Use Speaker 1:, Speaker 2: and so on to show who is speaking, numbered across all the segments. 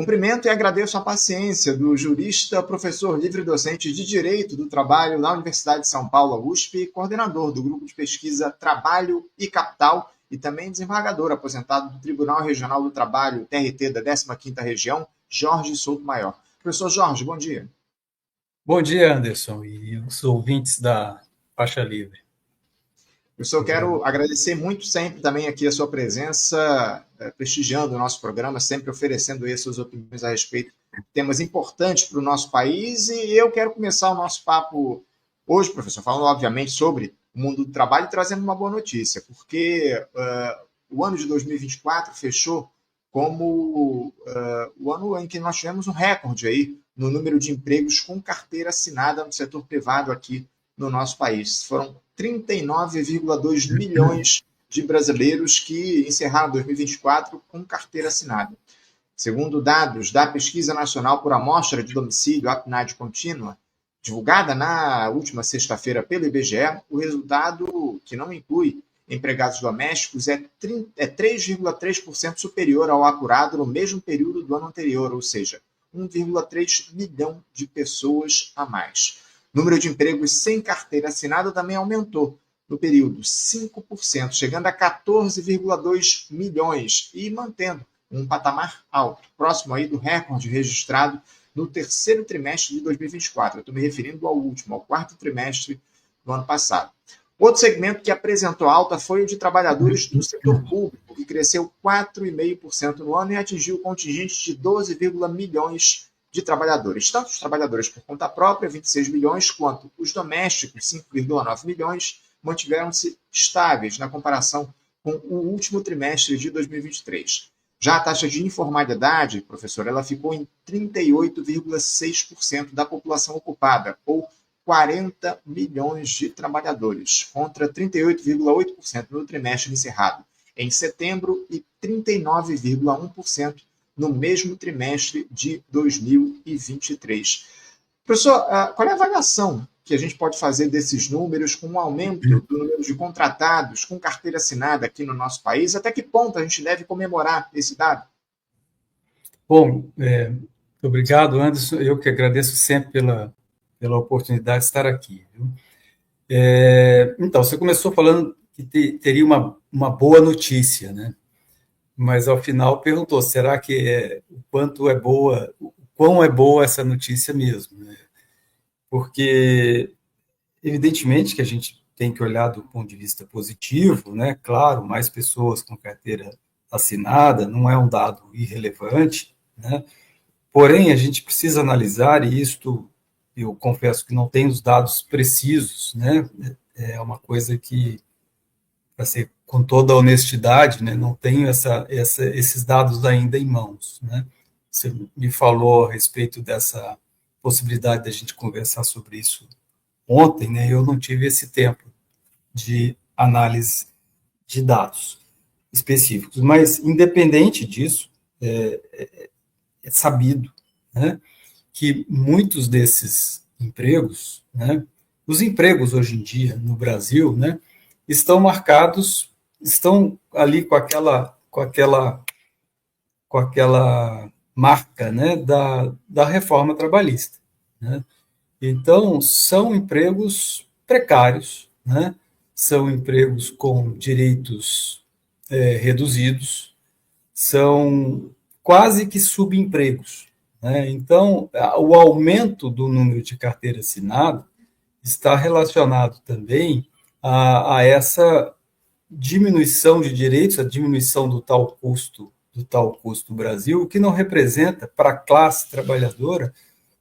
Speaker 1: Cumprimento e agradeço a paciência do jurista, professor livre-docente de Direito do Trabalho na Universidade de São Paulo, USP, coordenador do Grupo de Pesquisa Trabalho e Capital e também desembargador aposentado do Tribunal Regional do Trabalho, TRT, da 15ª Região, Jorge Souto Maior. Professor Jorge, bom dia.
Speaker 2: Bom dia, Anderson, e os ouvintes da Faixa Livre.
Speaker 1: Professor, quero agradecer muito sempre também aqui a sua presença, prestigiando o nosso programa, sempre oferecendo aí suas opiniões a respeito de temas importantes para o nosso país. E eu quero começar o nosso papo hoje, professor, falando obviamente sobre o mundo do trabalho e trazendo uma boa notícia, porque o ano de 2024 fechou como o ano em que nós tivemos um recorde aí no número de empregos com carteira assinada no setor privado aqui no nosso país. Foram 39,2 milhões de brasileiros que encerraram 2024 com carteira assinada. Segundo dados da Pesquisa Nacional por Amostra de Domicílio, a PNAD contínua, divulgada na última sexta-feira pelo IBGE, o resultado, que não inclui empregados domésticos, é 3,3% superior ao apurado no mesmo período do ano anterior, ou seja, 1,3 milhão de pessoas a mais. O número de empregos sem carteira assinada também aumentou no período 5%, chegando a 14,2 milhões e mantendo um patamar alto, próximo aí do recorde registrado no terceiro trimestre de 2024. Eu estou me referindo ao último, ao quarto trimestre do ano passado. Outro segmento que apresentou alta foi o de trabalhadores do setor público, que cresceu 4,5% no ano e atingiu o contingente de 12, milhões de trabalhadores. Tanto os trabalhadores por conta própria, 26 milhões, quanto os domésticos, 5,9 milhões, mantiveram-se estáveis na comparação com o último trimestre de 2023. Já a taxa de informalidade, professor, ela ficou em 38,6% da população ocupada, ou 40 milhões de trabalhadores, contra 38,8% no trimestre encerrado em setembro e 39,1% no mesmo trimestre de 2023. Professor, qual é a avaliação que a gente pode fazer desses números com o aumento do número de contratados com carteira assinada aqui no nosso país? Até que ponto a gente deve comemorar esse dado?
Speaker 2: Bom, obrigado, Anderson. Eu que agradeço sempre pela oportunidade de estar aqui. Então, você começou falando que teria uma boa notícia, né? Mas ao final perguntou, será que o quão é boa essa notícia mesmo, né? Porque evidentemente que a gente tem que olhar do ponto de vista positivo, né? Claro, mais pessoas com carteira assinada não é um dado irrelevante, né? Porém, a gente precisa analisar, e isto eu confesso que não tenho os dados precisos, né? É uma coisa que, para ser com toda a honestidade, né, não tenho esses dados ainda em mãos, né? Você me falou a respeito dessa possibilidade de a gente conversar sobre isso ontem, né? Eu não tive esse tempo de análise de dados específicos, mas independente disso, é sabido, né, que muitos desses empregos, né, os empregos hoje em dia no Brasil, né, estão ali com aquela marca, né, da reforma trabalhista, né? Então, são empregos precários, né? São empregos com direitos reduzidos, são quase que subempregos, né? Então, o aumento do número de carteira assinada está relacionado também a essa diminuição de direitos, a diminuição do tal custo Brasil, o que não representa para a classe trabalhadora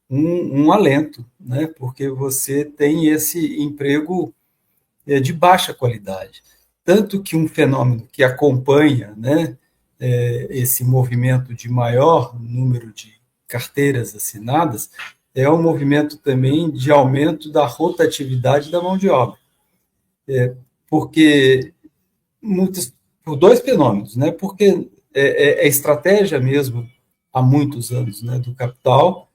Speaker 2: um alento, né? Porque você tem esse emprego de baixa qualidade. Tanto que um fenômeno que acompanha, né, esse movimento de maior número de carteiras assinadas é um movimento também de aumento da rotatividade da mão de obra. Porque por dois fenômenos, né? Porque é estratégia mesmo há muitos anos, né, do capital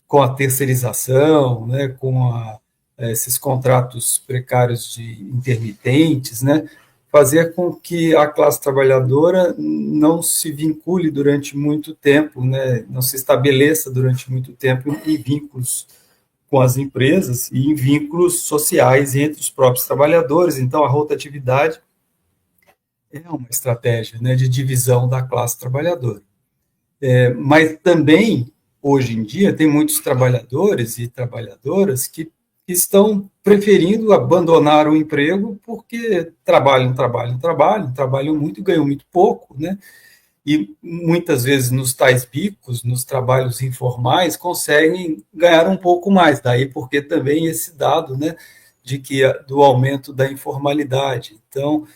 Speaker 2: com a terceirização, né, com esses contratos precários de intermitentes, né, fazer com que a classe trabalhadora não se vincule durante muito tempo, né, não se estabeleça durante muito tempo em vínculos com as empresas e em vínculos sociais entre os próprios trabalhadores. Então, a rotatividade é uma estratégia, né, de divisão da classe trabalhadora. Mas também, hoje em dia, tem muitos trabalhadores e trabalhadoras que estão preferindo abandonar o emprego porque trabalham muito e ganham muito pouco, né? E muitas vezes nos tais bicos, nos trabalhos informais, conseguem ganhar um pouco mais. Daí porque também esse dado, né, do aumento da informalidade. Então,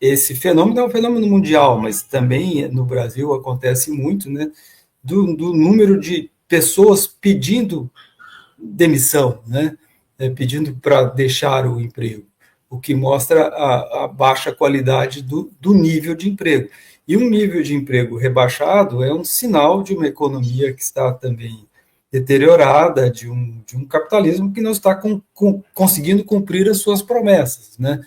Speaker 2: esse fenômeno é um fenômeno mundial, mas também no Brasil acontece muito, né, do número de pessoas pedindo demissão, né, pedindo para deixar o emprego, o que mostra a baixa qualidade do nível de emprego. E um nível de emprego rebaixado é um sinal de uma economia que está também deteriorada, de um capitalismo que não está conseguindo cumprir as suas promessas, né?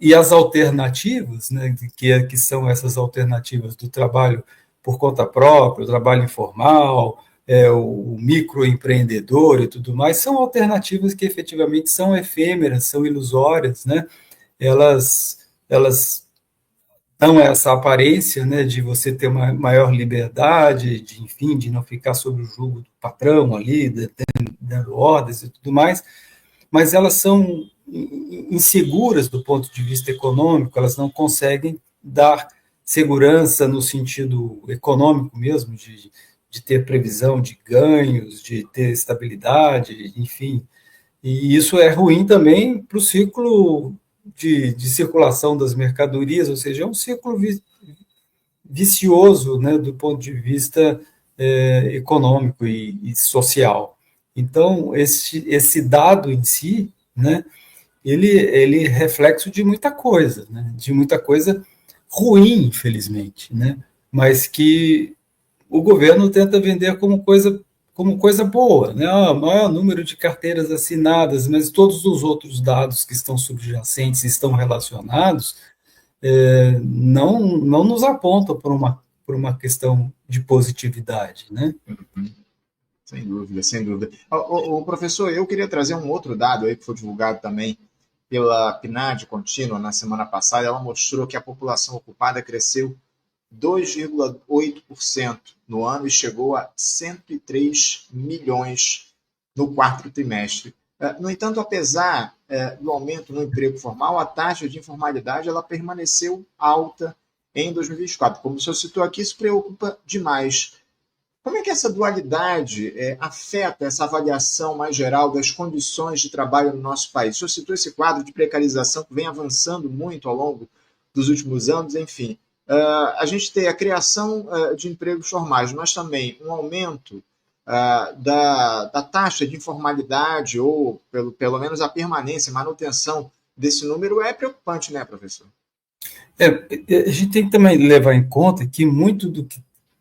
Speaker 2: E as alternativas, né, que são essas alternativas do trabalho por conta própria, o trabalho informal, o microempreendedor e tudo mais, são alternativas que efetivamente são efêmeras, são ilusórias, né? Elas dão essa aparência, né, de você ter uma maior liberdade, enfim, de não ficar sob o jugo do patrão ali, dando ordens e tudo mais, mas elas são inseguras do ponto de vista econômico, elas não conseguem dar segurança no sentido econômico mesmo, de ter previsão de ganhos, de ter estabilidade, enfim. E isso é ruim também para o ciclo de circulação das mercadorias, ou seja, é um ciclo vicioso, né, do ponto de vista econômico e social. Então, esse dado em si, né, ele é reflexo de muita coisa, né, de muita coisa ruim, infelizmente, né, mas que o governo tenta vender como coisa boa, né? Maior número de carteiras assinadas, mas todos os outros dados que estão subjacentes, estão relacionados, não nos apontam por uma questão de positividade, né?
Speaker 1: Sem dúvida, sem dúvida. O professor, eu queria trazer um outro dado aí que foi divulgado também pela PNAD contínua na semana passada. Ela mostrou que a população ocupada cresceu 2,8% no ano e chegou a 103 milhões no quarto trimestre. No entanto, apesar do aumento no emprego formal, a taxa de informalidade ela permaneceu alta em 2024. Como o senhor citou aqui, isso preocupa demais. Como é que essa dualidade afeta essa avaliação mais geral das condições de trabalho no nosso país? O senhor citou esse quadro de precarização que vem avançando muito ao longo dos últimos anos, enfim. A gente tem a criação de empregos formais, mas também um aumento da taxa de informalidade ou, pelo menos, a permanência, a manutenção desse número é preocupante, né, professor?
Speaker 2: A gente tem que também levar em conta que muito do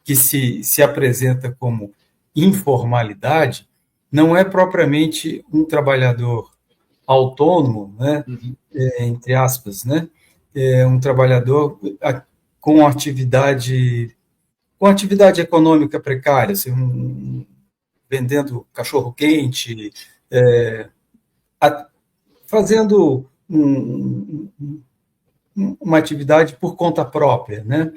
Speaker 2: que se apresenta como informalidade não é propriamente um trabalhador autônomo, né, entre aspas, né, um trabalhador com atividade econômica precária, assim, vendendo cachorro-quente, fazendo uma atividade por conta própria, né?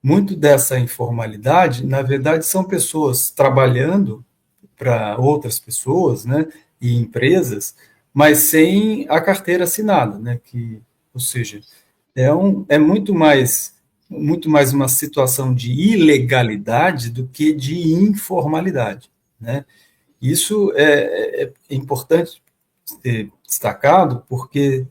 Speaker 2: Muito dessa informalidade, na verdade, são pessoas trabalhando para outras pessoas, né, e empresas, mas sem a carteira assinada, né? Ou seja, é muito mais uma situação de ilegalidade do que de informalidade, né? Isso é importante ser destacado porque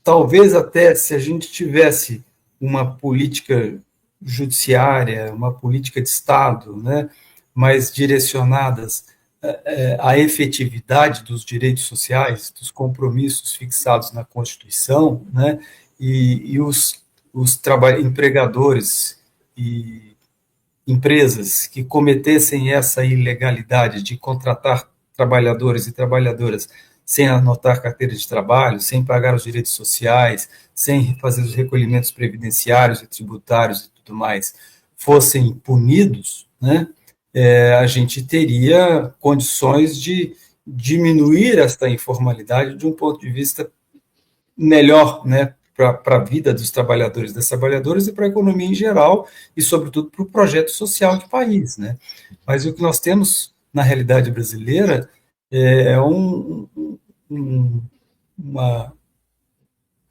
Speaker 2: talvez até se a gente tivesse uma política judiciária, uma política de Estado, né, mais direcionadas à efetividade dos direitos sociais, dos compromissos fixados na Constituição, né, e os empregadores e empresas que cometessem essa ilegalidade de contratar trabalhadores e trabalhadoras sem anotar carteira de trabalho, sem pagar os direitos sociais, sem fazer os recolhimentos previdenciários e tributários e tudo mais, fossem punidos, né, a gente teria condições de diminuir esta informalidade de um ponto de vista melhor, né, para a vida dos trabalhadores e das trabalhadoras e para a economia em geral e, sobretudo, para o projeto social de país, né? Mas o que nós temos na realidade brasileira é uma,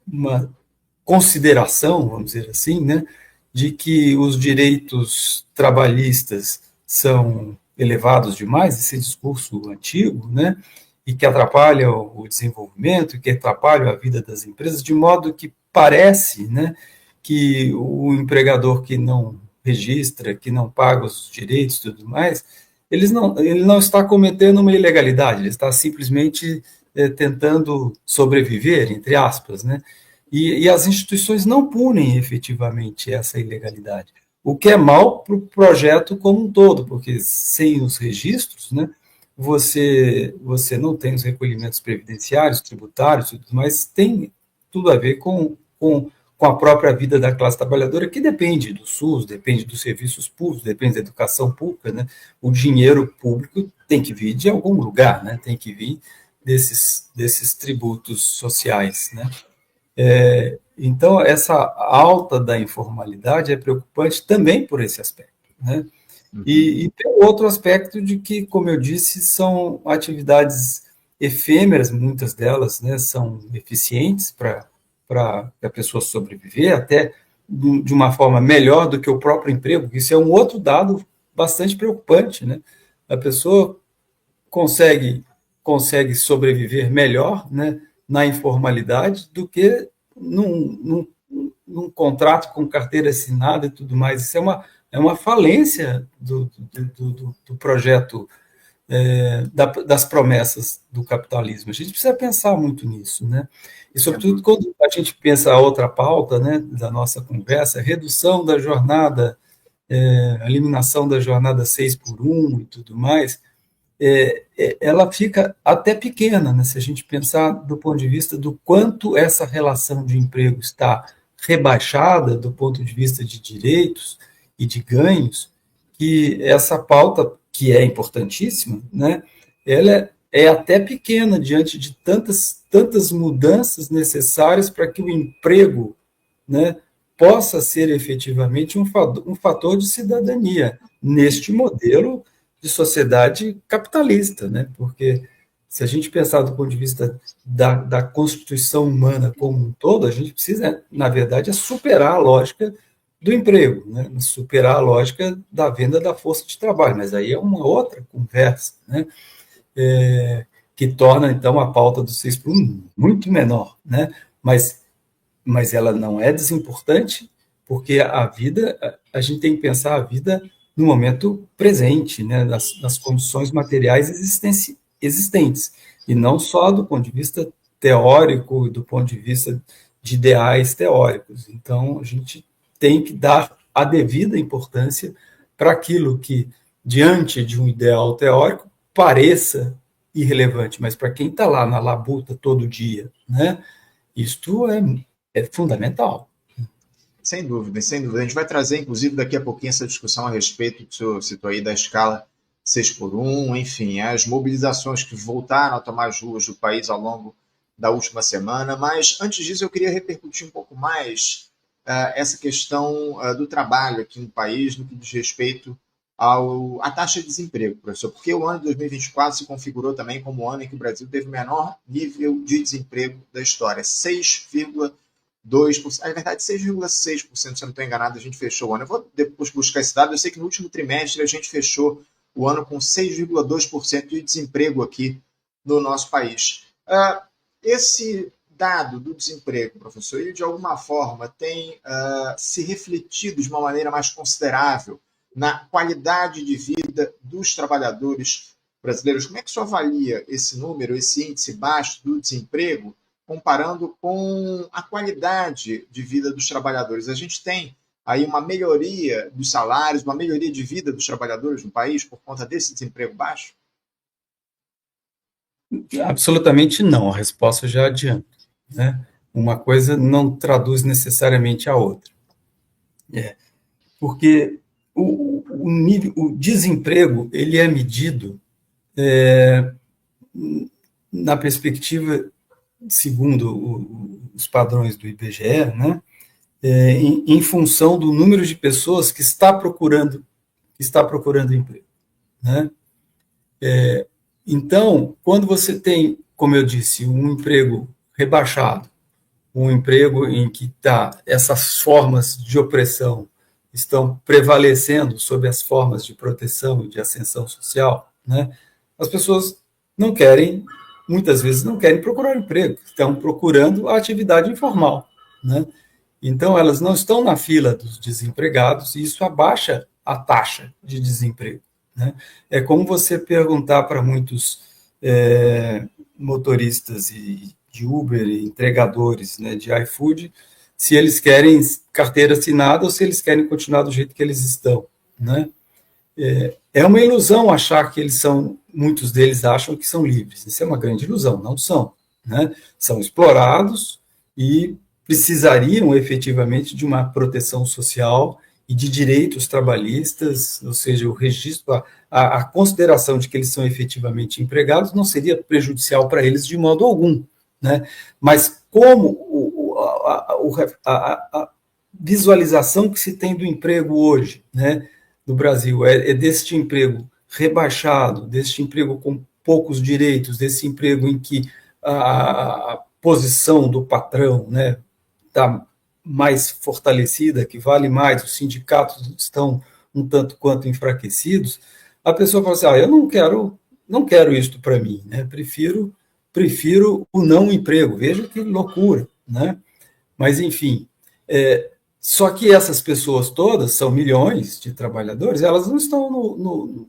Speaker 2: uma consideração, vamos dizer assim, né, de que os direitos trabalhistas são elevados demais, esse discurso antigo, né, e que atrapalha o desenvolvimento, que atrapalha a vida das empresas, de modo que parece, né, que o empregador que não registra, que não paga os direitos e tudo mais, ele não está cometendo uma ilegalidade, ele está simplesmente tentando sobreviver, entre aspas, né? E as instituições não punem efetivamente essa ilegalidade, o que é mal para o projeto como um todo, porque sem os registros, né, você não tem os recolhimentos previdenciários, tributários, tudo, mas tem tudo a ver com a própria vida da classe trabalhadora, que depende do SUS, depende dos serviços públicos, depende da educação pública, né? O dinheiro público tem que vir de algum lugar, né? Tem que vir desses tributos sociais, né? Então, essa alta da informalidade é preocupante também por esse aspecto, né? E tem outro aspecto de que, como eu disse, são atividades efêmeras, muitas delas, né, são eficientes para a pessoa sobreviver, até de uma forma melhor do que o próprio emprego. Isso é um outro dado bastante preocupante, né? A pessoa consegue, consegue sobreviver melhor, né, na informalidade do que num contrato com carteira assinada e tudo mais. Isso é uma falência do projeto, das promessas do capitalismo. A gente precisa pensar muito nisso, né? E, sobretudo, quando a gente pensa a outra pauta, né, da nossa conversa, redução da jornada, eliminação da jornada 6 por 1 e tudo mais, ela fica até pequena, né, se a gente pensar do ponto de vista do quanto essa relação de emprego está rebaixada do ponto de vista de direitos e de ganhos, que essa pauta, que é importantíssima, né, ela é até pequena diante de tantas mudanças necessárias para que o emprego, né, possa ser efetivamente um fator de cidadania neste modelo de sociedade capitalista, né? Porque se a gente pensar do ponto de vista da constituição humana como um todo, a gente precisa, na verdade, superar a lógica do emprego, né? Superar a lógica da venda da força de trabalho, mas aí é uma outra conversa, né? Que torna, então, a pauta do 6 por 1 muito menor, né? Mas ela não é desimportante, porque a vida, a gente tem que pensar a vida no momento presente, né, nas condições materiais existentes, e não só do ponto de vista teórico, do ponto de vista de ideais teóricos. Então, a gente tem que dar a devida importância para aquilo que, diante de um ideal teórico, pareça irrelevante, mas para quem está lá na labuta todo dia, né, isto é fundamental.
Speaker 1: Sem dúvida, sem dúvida. A gente vai trazer, inclusive, daqui a pouquinho essa discussão a respeito que o senhor citou aí da escala 6 por 1, enfim, as mobilizações que voltaram a tomar as ruas do país ao longo da última semana. Mas, antes disso, eu queria repercutir um pouco mais essa questão do trabalho aqui no país, no que diz respeito à taxa de desemprego, professor, porque o ano de 2024 se configurou também como o ano em que o Brasil teve o menor nível de desemprego da história, 6,2%, na verdade 6,6%, se eu não estou enganado, a gente fechou o ano. Eu vou depois buscar esse dado, eu sei que no último trimestre a gente fechou o ano com 6,2% de desemprego aqui no nosso país. Esse dado do desemprego, professor, ele de alguma forma tem se refletido de uma maneira mais considerável na qualidade de vida dos trabalhadores brasileiros. Como é que o senhor avalia esse número, esse índice baixo do desemprego, comparando com a qualidade de vida dos trabalhadores? A gente tem aí uma melhoria dos salários, uma melhoria de vida dos trabalhadores no país por conta desse desemprego baixo?
Speaker 2: Absolutamente não, a resposta já adianta, né? Uma coisa não traduz necessariamente a outra. Porque o desemprego, ele é medido na perspectiva, segundo os padrões do IBGE, né? Em função do número de pessoas que está procurando emprego, né? Então, quando você tem, como eu disse, um emprego rebaixado, um emprego em que essas formas de opressão estão prevalecendo sobre as formas de proteção e de ascensão social, né? As pessoas não querem, muitas vezes não querem procurar emprego, estão procurando a atividade informal, né? Então, elas não estão na fila dos desempregados e isso abaixa a taxa de desemprego, né? É como você perguntar para muitos motoristas de Uber e entregadores, né, de iFood, se eles querem carteira assinada ou se eles querem continuar do jeito que eles estão, né? É uma ilusão achar que muitos deles acham que são livres. Isso é uma grande ilusão, não são, né? São explorados e precisariam efetivamente de uma proteção social e de direitos trabalhistas, ou seja, o registro, a consideração de que eles são efetivamente empregados não seria prejudicial para eles de modo algum, né? Mas como a visualização que se tem do emprego hoje, né, no Brasil, é deste emprego rebaixado, deste emprego com poucos direitos, desse emprego em que a posição do patrão, né, está mais fortalecida, que vale mais, os sindicatos estão um tanto quanto enfraquecidos, a pessoa fala assim, eu não quero isto para mim, né? Prefiro o não emprego. Veja que loucura, né? Mas, enfim, só que essas pessoas todas, são milhões de trabalhadores, elas não estão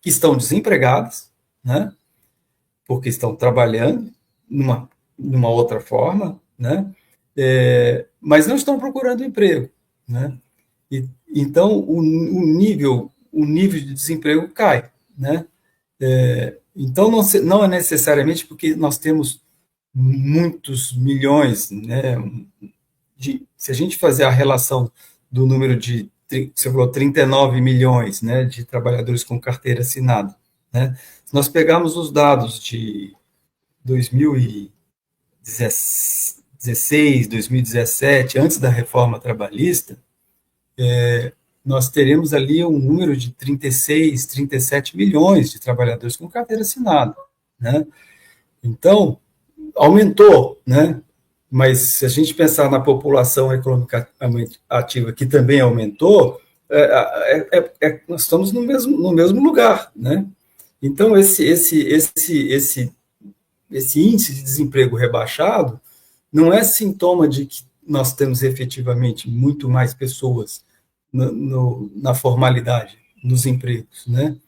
Speaker 2: estão desempregadas, né? Porque estão trabalhando numa outra forma, né? Mas não estão procurando emprego, né? Então o nível de desemprego cai, né? Então não é necessariamente porque nós temos muitos milhões, né? Se a gente fazer a relação do número de, você falou, 39 milhões, né, de trabalhadores com carteira assinada, né? Se nós pegarmos os dados de 2016, 2017, antes da reforma trabalhista, nós teremos ali um número de 36, 37 milhões de trabalhadores com carteira assinada, né? Então, aumentou, né? Mas se a gente pensar na população economicamente ativa, que também aumentou, nós estamos no mesmo lugar, né? Então, esse índice de desemprego rebaixado não é sintoma de que nós temos efetivamente muito mais pessoas na formalidade, nos empregos, né?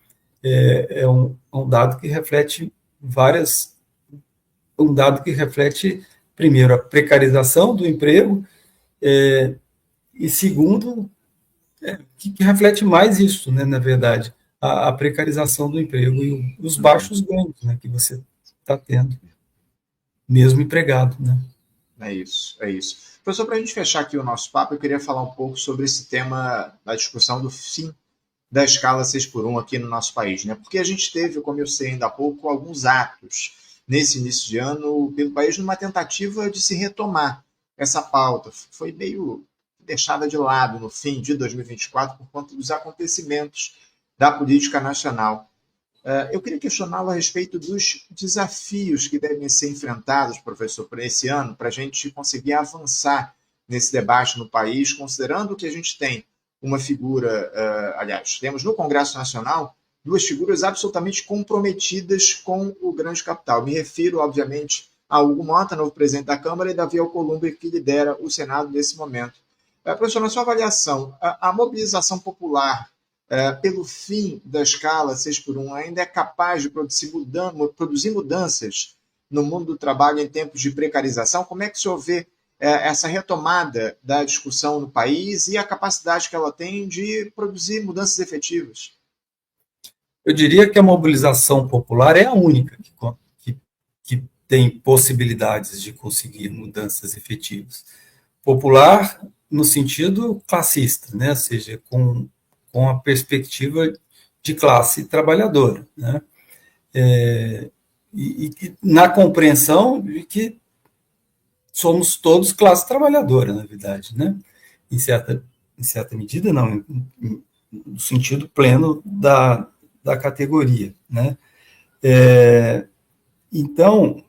Speaker 2: É um dado que reflete primeiro, a precarização do emprego, e segundo, que reflete mais isso, né, na verdade, a precarização do emprego e os baixos ganhos, né, que você está tendo, mesmo empregado, né?
Speaker 1: É isso, é isso. Professor, para a gente fechar aqui o nosso papo, eu queria falar um pouco sobre esse tema da discussão do fim da escala 6x1 aqui no nosso país, né? Porque a gente teve, como eu sei ainda há pouco, alguns atos nesse início de ano pelo país numa tentativa de se retomar essa pauta. Foi meio deixada de lado no fim de 2024 por conta dos acontecimentos da política nacional. Eu queria questioná-lo a respeito dos desafios que devem ser enfrentados, professor, para esse ano, para a gente conseguir avançar nesse debate no país, considerando que a gente tem uma figura, aliás, temos no Congresso Nacional duas figuras absolutamente comprometidas com o grande capital. Me refiro, obviamente, a Hugo Mota, novo presidente da Câmara, e Davi Alcolumbre, que lidera o Senado nesse momento. Professor, na sua avaliação, a mobilização popular pelo fim da escala 6x1 ainda é capaz de produzir mudanças no mundo do trabalho em tempos de precarização? Como é que o senhor vê essa retomada da discussão no país e a capacidade que ela tem de produzir mudanças efetivas?
Speaker 2: Eu diria que a mobilização popular é a única que tem possibilidades de conseguir mudanças efetivas. Popular no sentido classista, né? Ou seja, com a perspectiva de classe trabalhadora, né? E na compreensão de que somos todos classe trabalhadora, na verdade, né? Em certa medida, não, no sentido pleno da categoria, né? Então,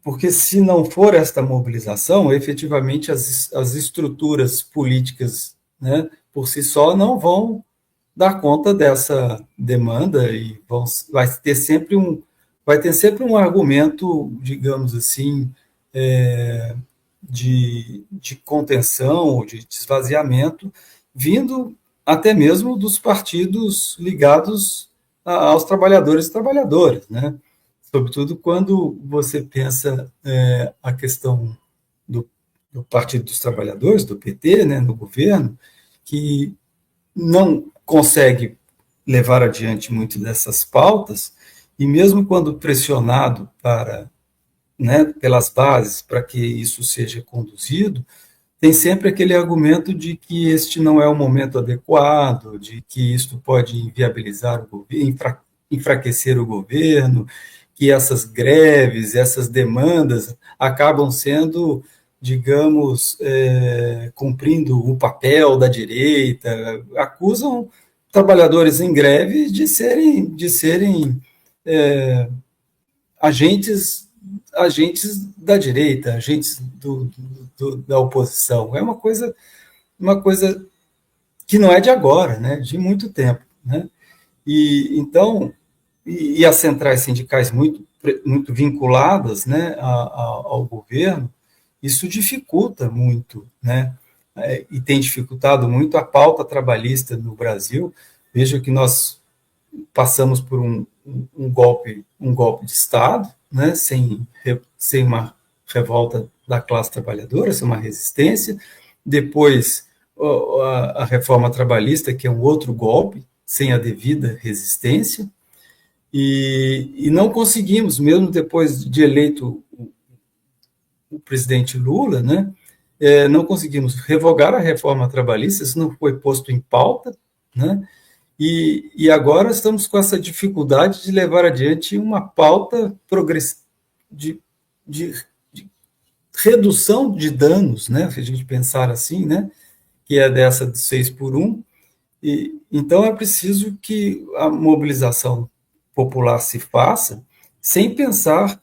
Speaker 2: porque se não for esta mobilização, efetivamente as estruturas políticas, né, por si só, não vão dar conta dessa demanda e vai ter sempre um argumento, digamos assim, de contenção ou de esvaziamento, vindo até mesmo dos partidos ligados aos trabalhadores e trabalhadoras, né? Sobretudo quando você pensa a questão do Partido dos Trabalhadores, do PT, né, no governo, que não consegue levar adiante muito dessas pautas, e mesmo quando pressionado né, pelas bases para que isso seja conduzido, tem sempre aquele argumento de que este não é o momento adequado, de que isto pode inviabilizar o governo, enfraquecer o governo, que essas greves, essas demandas acabam sendo, digamos, cumprindo o papel da direita, acusam trabalhadores em greve de serem agentes da direita, agentes da oposição. É uma coisa que não é de agora, né? De muito tempo, né? E então, as centrais sindicais muito vinculadas, né, ao governo, isso dificulta muito, né? E tem dificultado muito a pauta trabalhista no Brasil. Veja que nós passamos por um golpe de Estado, né, sem uma revolta da classe trabalhadora, sem uma resistência. Depois, a reforma trabalhista, que é um outro golpe, sem a devida resistência. E não conseguimos, mesmo depois de eleito o presidente Lula, né, não conseguimos revogar a reforma trabalhista, isso não foi posto em pauta, né? E agora estamos com essa dificuldade de levar adiante uma pauta de, de, de redução de danos, né? Se a gente pensar assim, né? Que é dessa de 6 por 1. Então é preciso que a mobilização popular se faça sem pensar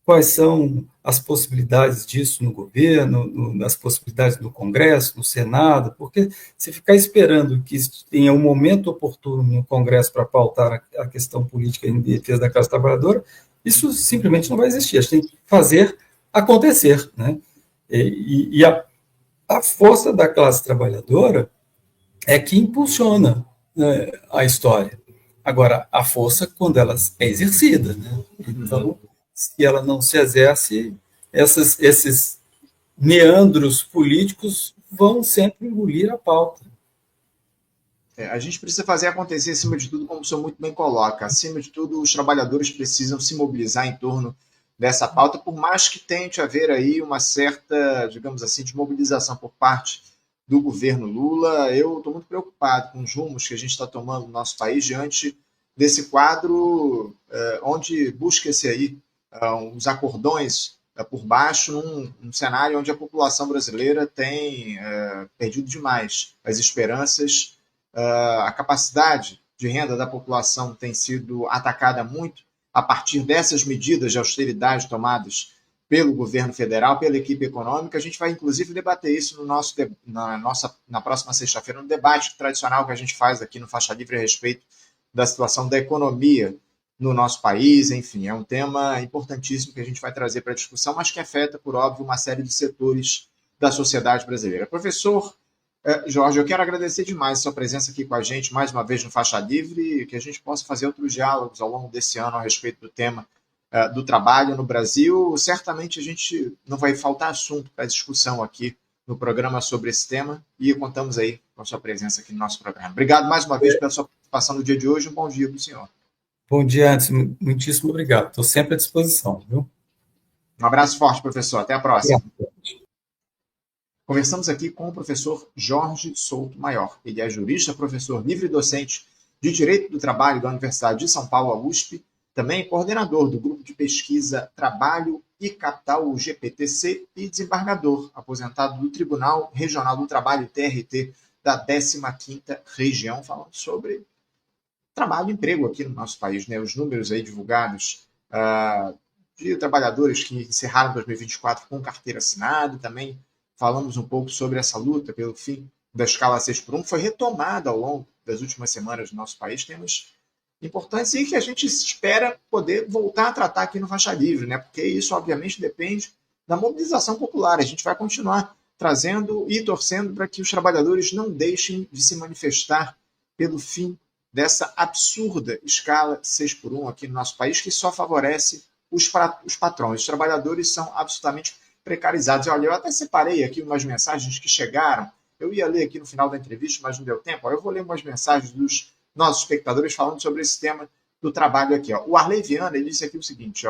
Speaker 2: quais são as possibilidades disso no governo, nas possibilidades no Congresso, no Senado, porque se ficar esperando que tenha um momento oportuno no Congresso para pautar a questão política em defesa da classe trabalhadora, isso simplesmente não vai existir. A gente tem que fazer acontecer, né? E a força da classe trabalhadora é que impulsiona, né, a história. Agora, a força, quando ela é exercida, né? Então, se ela não se exerce, esses meandros políticos vão sempre engolir a pauta.
Speaker 1: A gente precisa fazer acontecer, acima de tudo, como o senhor muito bem coloca. Acima de tudo, os trabalhadores precisam se mobilizar em torno dessa pauta, por mais que tente haver aí uma certa, digamos assim, de mobilização por parte do governo Lula. Eu estou muito preocupado com os rumos que a gente está tomando no nosso país diante desse quadro onde busca-se aí os acordões por baixo, num cenário onde a população brasileira tem perdido demais as esperanças, a capacidade de renda da população tem sido atacada muito a partir dessas medidas de austeridade tomadas pelo governo federal, pela equipe econômica. A gente vai, inclusive, debater isso na próxima sexta-feira, no debate tradicional que a gente faz aqui no Faixa Livre a respeito da situação da economia no nosso país. Enfim, é um tema importantíssimo que a gente vai trazer para a discussão, mas que afeta, por óbvio, uma série de setores da sociedade brasileira. Professor Jorge, eu quero agradecer demais a sua presença aqui com a gente, mais uma vez no Faixa Livre, que a gente possa fazer outros diálogos ao longo desse ano a respeito do tema do trabalho no Brasil. Certamente a gente não vai faltar assunto para discussão aqui no programa sobre esse tema, e contamos aí com a sua presença aqui no nosso programa. Obrigado mais uma vez pela sua participação no dia de hoje. Um bom dia para o senhor.
Speaker 2: Bom dia, Anderson. Muitíssimo obrigado. Estou sempre à disposição, viu?
Speaker 1: Um abraço forte, professor. Até a próxima. Conversamos aqui com o professor Jorge Souto Maior. Ele é jurista, professor livre-docente de Direito do Trabalho da Universidade de São Paulo, a USP, também coordenador do Grupo de Pesquisa Trabalho e Capital, o GPTC, e desembargador, aposentado do Tribunal Regional do Trabalho, TRT, da 15ª Região, falando sobre trabalho e emprego aqui no nosso país, né? Os números aí divulgados de trabalhadores que encerraram 2024 com carteira assinada, também falamos um pouco sobre essa luta pelo fim da escala 6x1, foi retomada ao longo das últimas semanas no nosso país, temas importantes e que a gente espera poder voltar a tratar aqui no Faixa Livre, né? Porque isso, obviamente, depende da mobilização popular. A gente vai continuar trazendo e torcendo para que os trabalhadores não deixem de se manifestar pelo fim dessa absurda escala 6x1 aqui no nosso país, que só favorece os patrões. Os trabalhadores são absolutamente precarizados. Olha, eu até separei aqui umas mensagens que chegaram. Eu ia ler aqui no final da entrevista, mas não deu tempo. Eu vou ler umas mensagens dos nossos espectadores falando sobre esse tema do trabalho aqui. O Arley Viana, ele disse aqui o seguinte,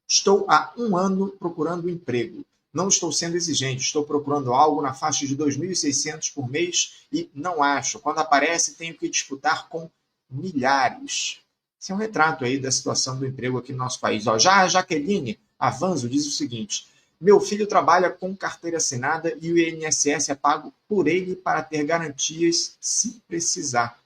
Speaker 1: estou há 1 ano procurando emprego. Não estou sendo exigente, estou procurando algo na faixa de 2.600 por mês e não acho. Quando aparece, tenho que disputar com milhares. Esse é um retrato aí da situação do emprego aqui no nosso país. Já a Jaqueline Avanzo diz o seguinte, meu filho trabalha com carteira assinada e o INSS é pago por ele para ter garantias se precisar.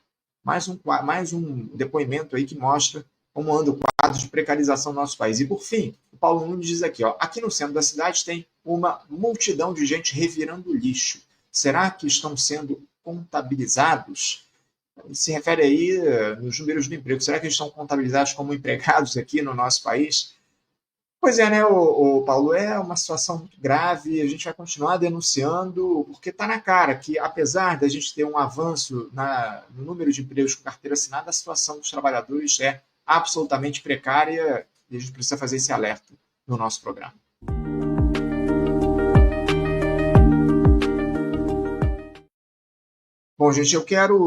Speaker 1: Mais um depoimento aí que mostra como anda o quadro de precarização no nosso país. E, por fim, o Paulo Nunes diz aqui, aqui no centro da cidade tem uma multidão de gente revirando lixo. Será que estão sendo contabilizados? Se refere aí nos números do emprego. Será que eles estão contabilizados como empregados aqui no nosso país? Pois é, né, o Paulo, é uma situação muito grave, a gente vai continuar denunciando, porque está na cara que, apesar da gente ter um avanço no número de empregos com carteira assinada, a situação dos trabalhadores é absolutamente precária e a gente precisa fazer esse alerta no nosso programa. Bom, gente, eu quero